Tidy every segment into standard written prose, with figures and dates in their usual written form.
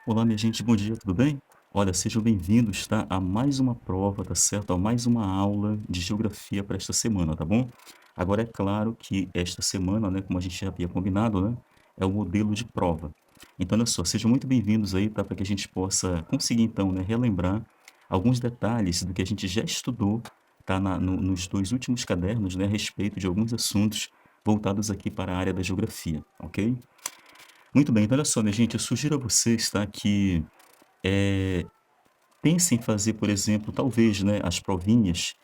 Olá, minha gente, bom dia, tudo bem? Olha, sejam bem-vindos, tá? A mais uma prova, tá certo? A mais uma aula de geografia para esta semana, tá bom? Agora, é claro que esta semana, né, como a gente já havia combinado, né, é o modelo de prova. Então, olha só, sejam muito bem-vindos aí, tá? Para que a gente possa conseguir, então, né, relembrar alguns detalhes do que a gente já estudou, tá? Nos dois últimos cadernos, né, a respeito de alguns assuntos voltados aqui para a área da geografia, ok? Muito bem, então olha só, minha gente, eu sugiro a vocês, tá, que eh, pense em fazer, por exemplo, talvez, né, as provinhas,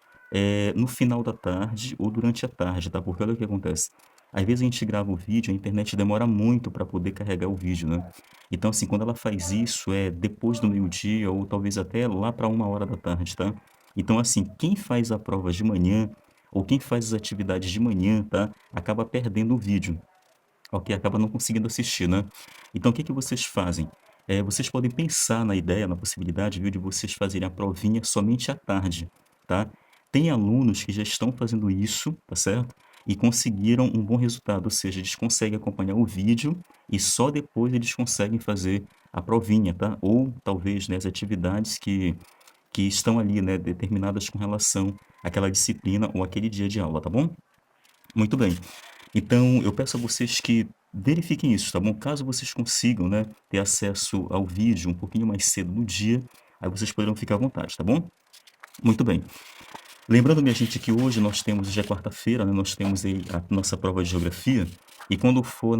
no final da tarde ou durante a tarde, tá, porque olha o que acontece, às vezes a gente grava o vídeo, a internet demora muito para poder carregar o vídeo, né. Então, assim, quando ela faz isso, é depois do meio-dia ou talvez até lá para 13h, tá. Então, assim, quem faz a prova de manhã ou quem faz as atividades de manhã, tá, acaba perdendo o vídeo. Ok, acaba não conseguindo assistir, né. Então o que que vocês fazem? Vocês podem pensar na ideia, na possibilidade, viu, de vocês fazerem a provinha somente à tarde, tá. Tem alunos que já estão fazendo isso, tá certo, e conseguiram um bom resultado, ou seja, eles conseguem acompanhar o vídeo e só depois eles conseguem fazer a provinha, tá. Ou talvez, né, as atividades que estão ali, né, determinadas com relação àquela disciplina ou aquele dia de aula, tá bom? Muito bem. Então, eu peço a vocês que verifiquem isso, tá bom? Caso vocês consigam, né, ter acesso ao vídeo um pouquinho mais cedo no dia, aí vocês poderão ficar à vontade, tá bom? Muito bem. Lembrando, minha gente, que hoje nós temos, hoje é quarta-feira, né, nós temos aí a nossa prova de geografia, e quando for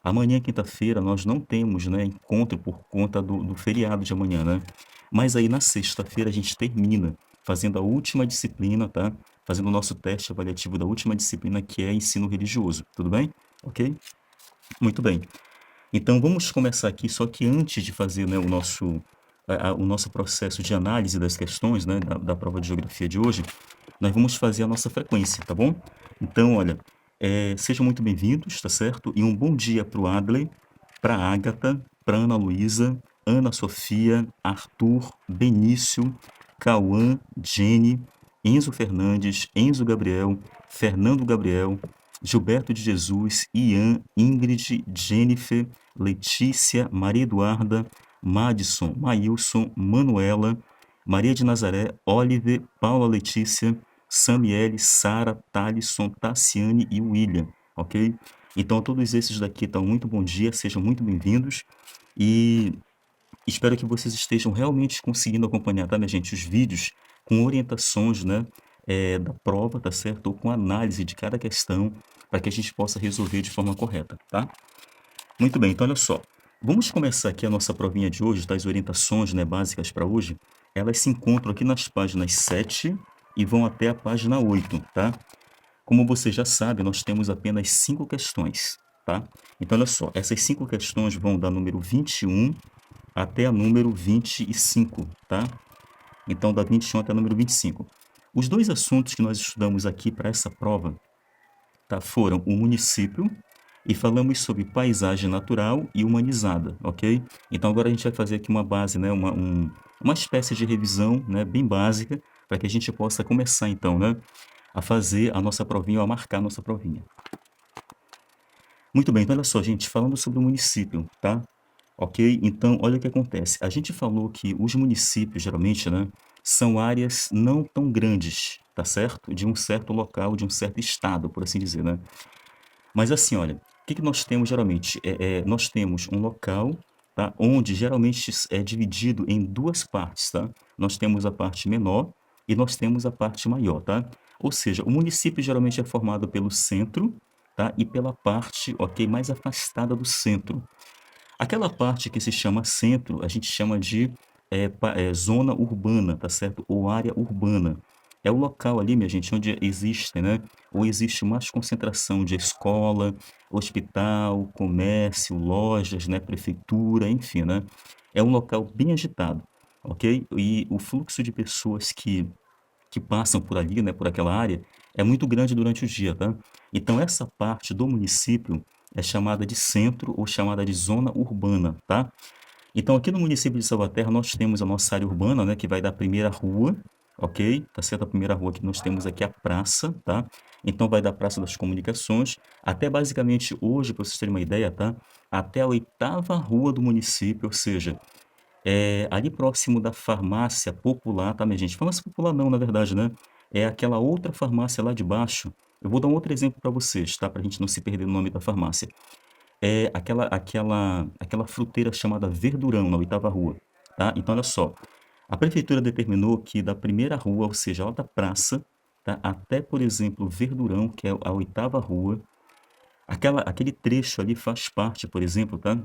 amanhã, quinta-feira, nós não temos, né, encontro por conta do feriado de amanhã, né? Mas aí na sexta-feira a gente termina fazendo a última disciplina, tá? Fazendo o nosso teste avaliativo da última disciplina, que é ensino religioso, tudo bem? Ok? Muito bem. Então vamos começar aqui, só que antes de fazer, né, o nosso processo de análise das questões, né, da prova de geografia de hoje, nós vamos fazer a nossa frequência, tá bom? Então, olha, sejam muito bem-vindos, tá certo? E um bom dia para o Adley, para a Ágata, para Ana Luísa, Ana Sofia, Arthur, Benício, Cauã, Jenny, Enzo Fernandes, Enzo Gabriel, Fernando Gabriel, Gilberto de Jesus, Ian, Ingrid, Jennifer, Letícia, Maria Eduarda, Madison, Maílson, Manuela, Maria de Nazaré, Oliver, Paula Letícia, Samiele, Sara, Thalisson, Tassiane e William, ok? Então, todos esses daqui estão muito bom dia, sejam muito bem-vindos e espero que vocês estejam realmente conseguindo acompanhar, tá, minha gente, os vídeos com orientações, né, da prova, tá certo? Ou com análise de cada questão para que a gente possa resolver de forma correta, tá? Muito bem, então olha só. Vamos começar aqui a nossa provinha de hoje, das orientações, né, básicas para hoje. Elas se encontram aqui nas páginas 7 e vão até a página 8, tá? Como você já sabe, nós temos apenas 5 questões, tá? Então, olha só, essas 5 questões vão da número 21 até a número 25, tá? Então, da 21 até a número 25. Os dois assuntos que nós estudamos aqui para essa prova, tá, foram o município e falamos sobre paisagem natural e humanizada, ok? Então agora a gente vai fazer aqui uma base, né, uma espécie de revisão, né, bem básica, para que a gente possa começar então, né, a fazer a nossa provinha ou a marcar a nossa provinha. Muito bem, então olha só, gente, falando sobre o município, tá? Ok? Então, olha o que acontece. A gente falou que os municípios, geralmente, né, são áreas não tão grandes, tá certo? De um certo local, de um certo estado, por assim dizer, né? Mas assim, olha, o que que nós temos geralmente? Nós temos um local, tá, onde geralmente é dividido em duas partes, tá? Nós temos a parte menor e nós temos a parte maior, tá? Ou seja, o município geralmente é formado pelo centro, tá? E pela parte, ok, mais afastada do centro. Aquela parte que se chama centro, a gente chama de zona urbana, tá certo? Ou área urbana. É o local ali, minha gente, onde existe, né? Ou existe mais concentração de escola, hospital, comércio, lojas, né? Prefeitura, enfim, né? É um local bem agitado, ok? E o fluxo de pessoas que passam por ali, né, por aquela área, é muito grande durante o dia, tá? Então essa parte do município é chamada de centro ou chamada de zona urbana, tá? Então aqui no município de Salvaterra nós temos a nossa área urbana, né, que vai da primeira rua, ok? Tá certo? A primeira rua que nós temos aqui é a praça, tá? Então vai da Praça das Comunicações até basicamente hoje, para vocês terem uma ideia, tá? Até a 8ª rua do município, ou seja, ali próximo da farmácia popular, tá, minha gente? Farmácia popular não, na verdade, né? É aquela outra farmácia lá de baixo. Eu vou dar um outro exemplo para vocês, tá? Para a gente não se perder no nome da farmácia. É aquela fruteira chamada Verdurão, na 8ª rua, tá? Então, olha só, a prefeitura determinou que da primeira rua, ou seja, lá da praça, tá? Até, por exemplo, Verdurão, que é a 8ª rua, aquele trecho ali faz parte, por exemplo, tá?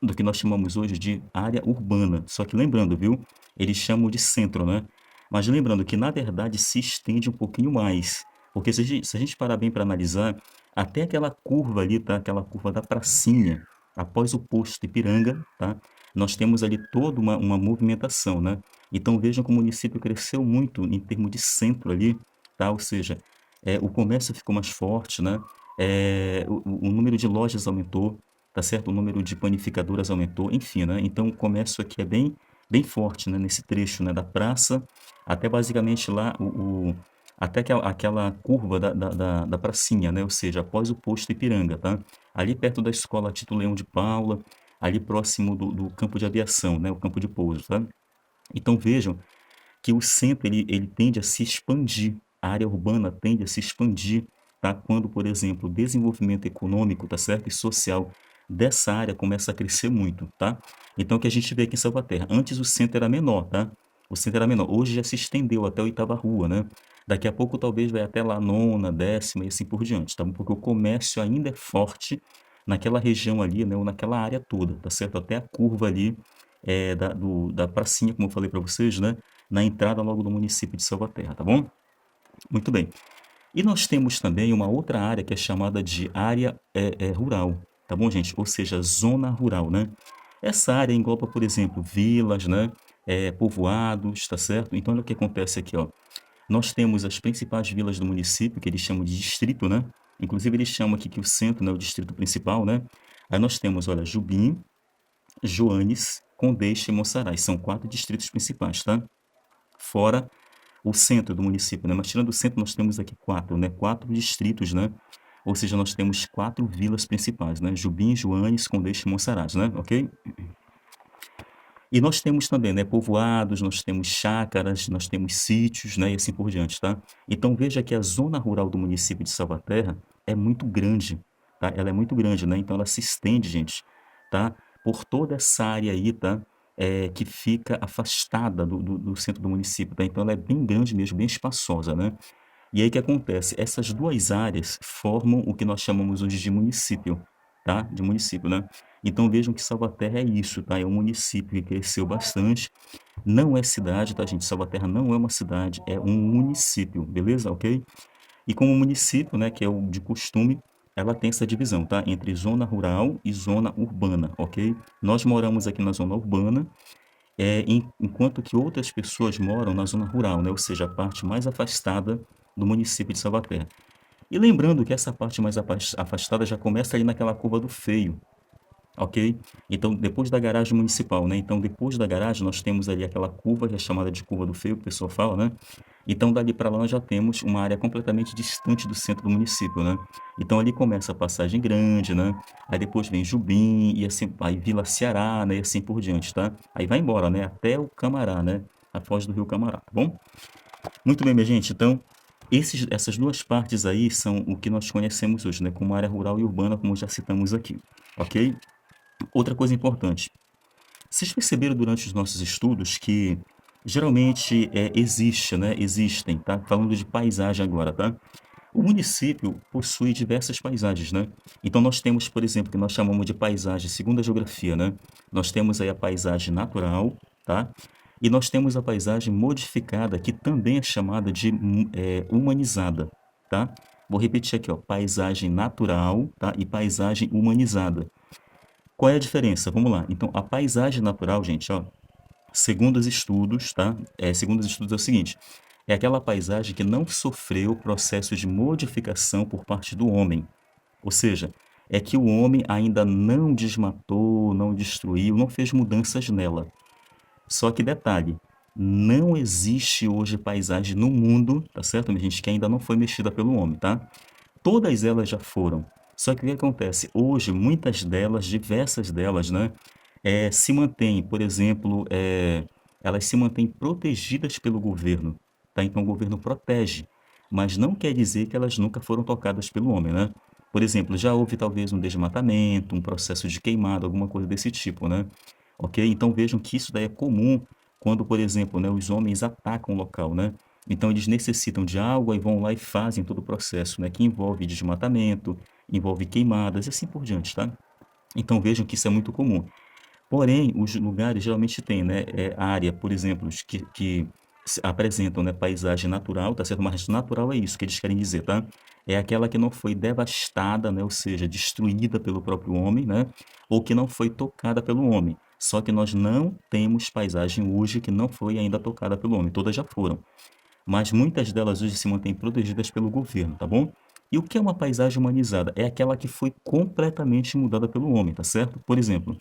Do que nós chamamos hoje de área urbana. Só que lembrando, viu? Eles chamam de centro, né? Mas lembrando que, na verdade, se estende um pouquinho mais. Porque se a gente parar bem para analisar, até aquela curva ali, tá? Aquela curva da pracinha, após o posto Ipiranga, tá? Nós temos ali toda uma movimentação, né? Então vejam como o município cresceu muito em termos de centro ali, tá? Ou seja, o comércio ficou mais forte, né? O número de lojas aumentou, tá certo? O número de panificadoras aumentou, enfim, né? Então o comércio aqui é bem forte, né? Nesse trecho, né? Da praça até basicamente lá até aquela curva da pracinha, né? Ou seja, após o posto Ipiranga, tá? Ali perto da escola Tito Leão de Paula, ali próximo do campo de aviação, né? O campo de pouso, tá? Então vejam que o centro ele tende a se expandir, a área urbana tende a se expandir, tá? Quando, por exemplo, o desenvolvimento econômico, tá certo? E social dessa área começa a crescer muito, tá? Então, o que a gente vê aqui em Salvaterra, antes o centro era menor, tá? O centro era menor, hoje já se estendeu até a 8ª rua, né? Daqui a pouco talvez vai até lá a 9ª, 10ª e assim por diante, tá? Porque o comércio ainda é forte naquela região ali, né? Ou naquela área toda, tá certo? Até a curva ali da pracinha, como eu falei para vocês, né? Na entrada logo do município de Salvaterra, tá bom? Muito bem. E nós temos também uma outra área que é chamada de área rural, tá bom, gente? Ou seja, zona rural, né? Essa área engloba, por exemplo, vilas, né? Povoados, tá certo? Então, olha o que acontece aqui, ó. Nós temos as principais vilas do município, que eles chamam de distrito, né? Inclusive, eles chamam aqui que o centro, né, é o distrito principal, né? Aí nós temos, olha, Jubim, Joanes, Condeixa e Monsaraz. São 4 distritos principais, tá? Fora o centro do município, né? Mas tirando o centro, nós temos aqui 4, né? 4 distritos, né? Ou seja, nós temos 4 vilas principais, né? Jubim, Joanes, Condeixa e Monsaraz, né? Ok? E nós temos também, né, povoados, nós temos chácaras, nós temos sítios, né, e assim por diante, tá? Então veja que a zona rural do município de Salvaterra é muito grande, tá? Ela é muito grande, né? Então ela se estende, gente, tá? Por toda essa área aí, tá? Que fica afastada do centro do município, tá? Então ela é bem grande mesmo, bem espaçosa, né? E aí o que acontece? Essas duas áreas formam o que nós chamamos hoje de município, tá? De município, né? Então vejam que Salvaterra é isso, tá? É um município que cresceu bastante. Não é cidade, tá, gente? Salvaterra não é uma cidade, é um município, beleza? Ok? E como município, né, que é o de costume, ela tem essa divisão, tá? Entre zona rural e zona urbana, ok? Nós moramos aqui na zona urbana, enquanto que outras pessoas moram na zona rural, né? Ou seja, a parte mais afastada do município de Salvaterra. E lembrando que essa parte mais afastada já começa ali naquela curva do Feio, ok? Então, depois da garagem municipal, né? Então, depois da garagem, nós temos ali aquela curva que é chamada de curva do Feio, que o pessoal fala, né? Então, dali para lá, nós já temos uma área completamente distante do centro do município, né? Então, ali começa a Passagem Grande, né? Aí depois vem Jubim, e assim, aí Vila Ceará, né? E assim por diante, tá? Aí vai embora, né? Até o Camará, né? A foz do rio Camará, tá bom? Muito bem, minha gente. Então, essas duas partes aí são o que nós conhecemos hoje, né? Como área rural e urbana, como já citamos aqui, ok? Outra coisa importante. Vocês perceberam durante os nossos estudos que geralmente existe, né? Existem, tá? Falando de paisagem agora, tá? O município possui diversas paisagens, né? Então nós temos, por exemplo, o que nós chamamos de paisagem segundo a geografia, né? Nós temos aí a paisagem natural, tá? E nós temos a paisagem modificada, que também é chamada de humanizada, tá? Vou repetir aqui, ó, paisagem natural, tá? E paisagem humanizada. Qual é a diferença? Vamos lá. Então, a paisagem natural, gente, ó, segundo os estudos, tá? Segundo os estudos é o seguinte, é aquela paisagem que não sofreu processo de modificação por parte do homem. Ou seja, é que o homem ainda não desmatou, não destruiu, não fez mudanças nela. Só que detalhe, Não existe hoje paisagem no mundo, tá certo, minha gente, que ainda não foi mexida pelo homem, tá? Todas elas já foram. Só que o que acontece? Hoje, muitas delas, diversas delas, né, se mantêm, por exemplo, elas se mantêm protegidas pelo governo, tá? Então o governo protege, mas não quer dizer que elas nunca foram tocadas pelo homem, né? Por exemplo, já houve talvez um desmatamento, um processo de queimada, alguma coisa desse tipo, né? Ok? Então vejam que isso daí é comum quando, por exemplo, né, os homens atacam o local, né? Então eles necessitam de água e vão lá e fazem todo o processo, né? Que envolve desmatamento, envolve queimadas e assim por diante, tá? Então vejam que isso é muito comum. Porém, os lugares geralmente têm, né, área, por exemplo, que apresentam, né, paisagem natural, tá certo? Mas natural é isso que eles querem dizer, tá? É aquela que não foi devastada, né, ou seja, destruída pelo próprio homem, né? Ou que não foi tocada pelo homem. Só que nós não temos paisagem hoje que não foi ainda tocada pelo homem. Todas já foram. Mas muitas delas hoje se mantêm protegidas pelo governo, tá bom? E o que é uma paisagem humanizada? É aquela que foi completamente mudada pelo homem, tá certo? Por exemplo,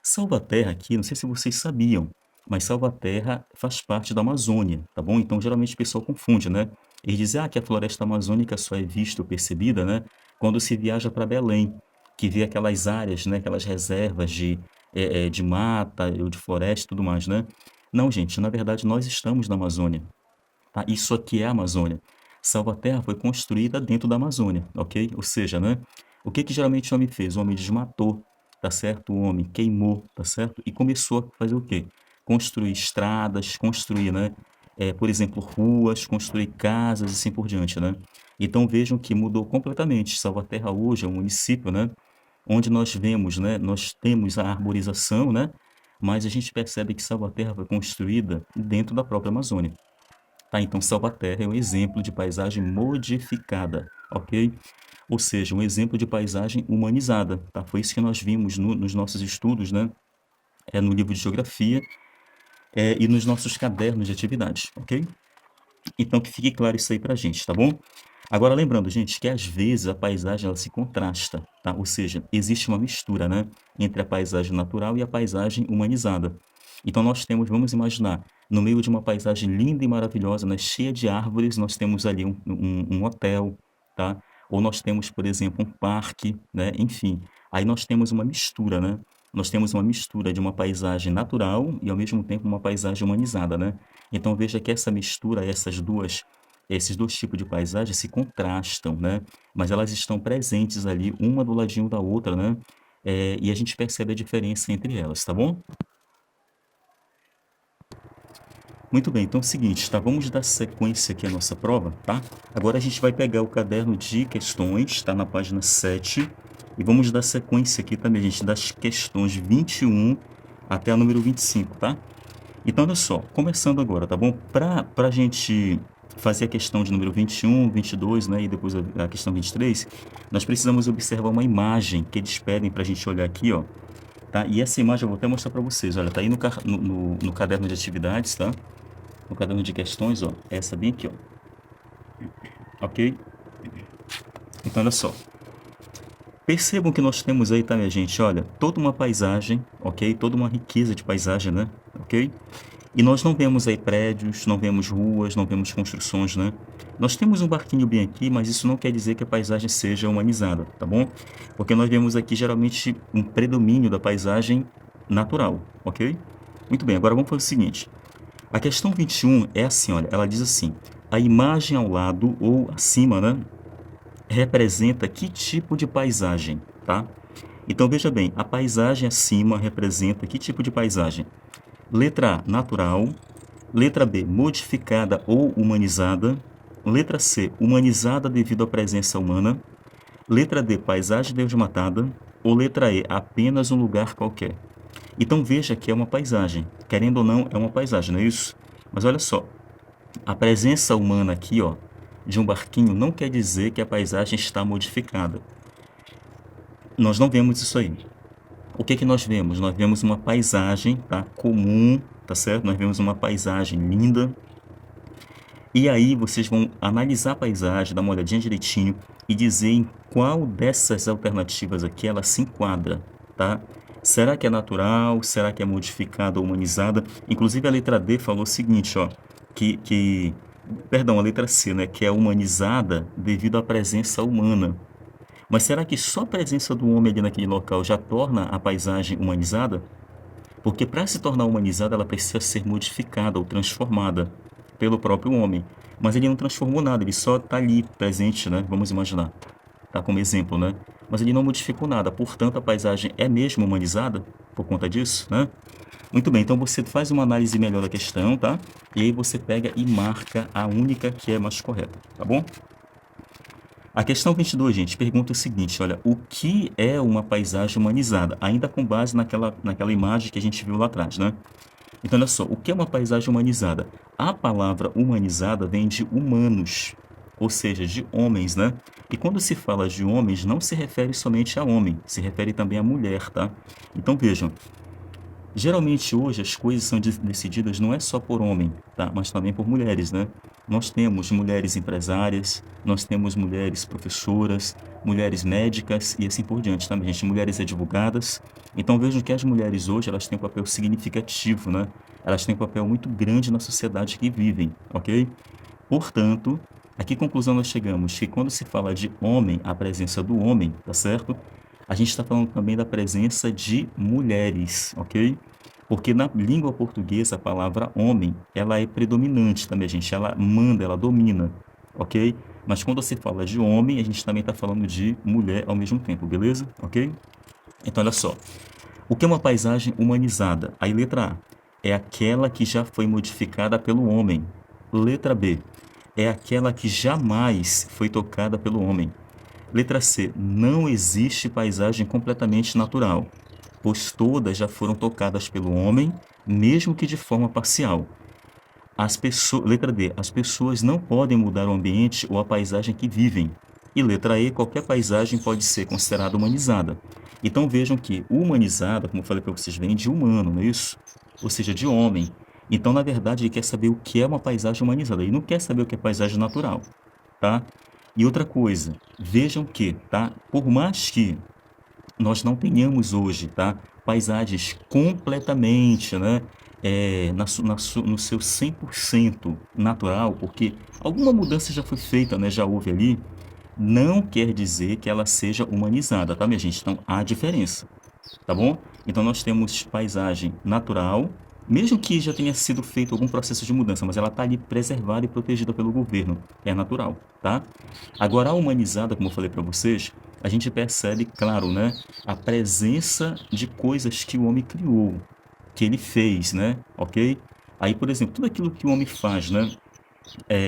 Salvaterra aqui, não sei se vocês sabiam, mas Salvaterra faz parte da Amazônia, tá bom? Então, geralmente o pessoal confunde, né? Eles dizem, que a floresta amazônica só é vista ou percebida, né? Quando se viaja para Belém, que vê aquelas áreas, né? Aquelas reservas de mata ou de floresta e tudo mais, né? Não, gente, na verdade nós estamos na Amazônia, tá? Isso aqui é a Amazônia. Salvaterra foi construída dentro da Amazônia, ok? Ou seja, né? O que que geralmente o homem fez? O homem desmatou, tá certo? O homem queimou, tá certo? E começou a fazer o quê? Construir estradas, construir, né? Por exemplo, ruas, construir casas e assim por diante, né? Então vejam que mudou completamente. Salvaterra hoje é um município, né? Onde nós vemos, né? Nós temos a arborização, né? Mas a gente percebe que Salvaterra foi construída dentro da própria Amazônia. Tá, então Salvaterra é um exemplo de paisagem modificada, ok? Ou seja, um exemplo de paisagem humanizada, tá? Foi isso que nós vimos nos nossos estudos, né? No livro de geografia, e nos nossos cadernos de atividades, ok? Então que fique claro isso aí pra gente, tá bom? Agora lembrando, gente, que às vezes a paisagem ela se contrasta, tá? Ou seja, existe uma mistura, né, entre a paisagem natural e a paisagem humanizada. Então nós temos, vamos imaginar, no meio de uma paisagem linda e maravilhosa, né, cheia de árvores, nós temos ali um hotel, tá? Ou nós temos, por exemplo, um parque, né? Enfim, aí nós temos uma mistura, né? Nós temos uma mistura de uma paisagem natural e ao mesmo tempo uma paisagem humanizada, né? Então veja que essa mistura, esses dois tipos de paisagem se contrastam, né? Mas elas estão presentes ali, uma do ladinho da outra, né? E a gente percebe a diferença entre elas, tá bom? Muito bem, então é o seguinte, tá? Vamos dar sequência aqui à nossa prova, tá? Agora a gente vai pegar o caderno de questões, tá na página 7, e vamos dar sequência aqui também, gente, das questões 21 até a número 25, tá? Então, olha só, começando agora, tá bom? Para a gente fazer a questão de número 21, 22, né, e depois a questão 23, nós precisamos observar uma imagem que eles pedem para a gente olhar aqui, ó, tá? E essa imagem eu vou até mostrar para vocês, olha, tá aí no caderno de atividades, tá? No caderno de questões, ó, essa bem aqui, ó, ok? Então, olha só, percebam que nós temos aí, tá, minha gente, olha, toda uma paisagem, ok? Toda uma riqueza de paisagem, né? Ok? E nós não vemos aí prédios, não vemos ruas, não vemos construções, né? Nós temos um barquinho bem aqui, mas isso não quer dizer que a paisagem seja humanizada, tá bom? Porque nós vemos aqui geralmente um predomínio da paisagem natural, ok? Muito bem, agora vamos fazer o seguinte. A questão 21 é assim, olha, ela diz assim: a imagem ao lado ou acima, né, representa que tipo de paisagem, tá? Então veja bem, a paisagem acima representa que tipo de paisagem? Letra A, natural. Letra B, modificada ou humanizada. Letra C, humanizada devido à presença humana. Letra D, paisagem desmatada. Ou letra E, apenas um lugar qualquer. Então veja que é uma paisagem. Querendo ou não, é uma paisagem, não é isso? Mas olha só, a presença humana aqui, ó, de um barquinho não quer dizer que a paisagem está modificada. Nós não vemos isso aí. O que que nós vemos? Nós vemos uma paisagem, tá? Comum, tá certo? Nós vemos uma paisagem linda. E aí vocês vão analisar a paisagem, dar uma olhadinha direitinho e dizer em qual dessas alternativas aqui ela se enquadra, tá? Será que é natural? Será que é modificada ou humanizada? Inclusive a letra D falou o seguinte, ó, perdão, a letra C, né, que é humanizada devido à presença humana. Mas será que só a presença do homem ali naquele local já torna a paisagem humanizada? Porque para se tornar humanizada, ela precisa ser modificada ou transformada pelo próprio homem. Mas ele não transformou nada, ele só está ali presente, né? Vamos imaginar, tá como exemplo, né? Mas ele não modificou nada, portanto a paisagem é mesmo humanizada por conta disso, né? Muito bem, então você faz uma análise melhor da questão, tá? E aí você pega e marca a única que é mais correta, tá bom? A questão 22, gente, pergunta o seguinte, olha, o que é uma paisagem humanizada? Ainda com base naquela imagem que a gente viu lá atrás, né? Então, olha só, o que é uma paisagem humanizada? A palavra humanizada vem de humanos, ou seja, de homens, né? E quando se fala de homens, não se refere somente a homem, se refere também à mulher, tá? Então, vejam, geralmente hoje as coisas são decididas não é só por homem, tá? Mas também por mulheres, né? Nós temos mulheres empresárias, nós temos mulheres professoras, mulheres médicas e assim por diante, tá, minha gente? Mulheres advogadas. Então vejam que as mulheres hoje elas têm um papel significativo, né? Elas têm um papel muito grande na sociedade que vivem, ok? Portanto, a que conclusão nós chegamos? Que quando se fala de homem, a presença do homem, tá certo? A gente está falando também da presença de mulheres, ok? Porque na língua portuguesa a palavra homem, ela é predominante também, gente. Ela manda, ela domina, ok? Mas quando se fala de homem, a gente também está falando de mulher ao mesmo tempo, beleza? Ok? Então, olha só. O que é uma paisagem humanizada? Aí, letra A, é aquela que já foi modificada pelo homem. Letra B, é aquela que jamais foi tocada pelo homem. Letra C, não existe paisagem completamente natural, pois todas já foram tocadas pelo homem, mesmo que de forma parcial. Letra D, as pessoas não podem mudar o ambiente ou a paisagem que vivem. E letra E, qualquer paisagem pode ser considerada humanizada. Então vejam que humanizada, como eu falei para vocês, vem de humano, não é isso? Ou seja, de homem. Então, na verdade, ele quer saber o que é uma paisagem humanizada. Ele não quer saber o que é paisagem natural, tá? E outra coisa, vejam que, tá? Por mais que nós não tenhamos hoje, tá? Paisagens completamente, né? No seu 100% natural, porque alguma mudança já foi feita, né? Já houve ali, não quer dizer que ela seja humanizada, tá, minha gente? Então, há diferença, tá bom? Então, nós temos paisagem natural, mesmo que já tenha sido feito algum processo de mudança, mas ela está ali preservada e protegida pelo governo, é natural, tá? Agora, a humanizada, como eu falei para vocês, a gente percebe, claro, né, a presença de coisas que o homem criou, que ele fez, né, ok? Aí, por exemplo, tudo aquilo que o homem faz, né,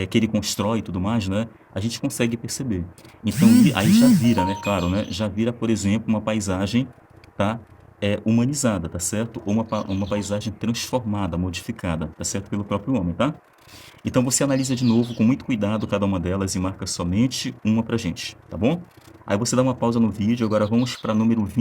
que ele constrói e tudo mais, né, a gente consegue perceber. Então, aí já vira, né, claro, né, já vira, por exemplo, uma paisagem, tá, humanizada, tá certo? Ou uma paisagem transformada, modificada, tá certo? Pelo próprio homem, tá? Então você analisa de novo com muito cuidado cada uma delas e marca somente uma pra gente, tá bom? Aí você dá uma pausa no vídeo, agora vamos para número 20.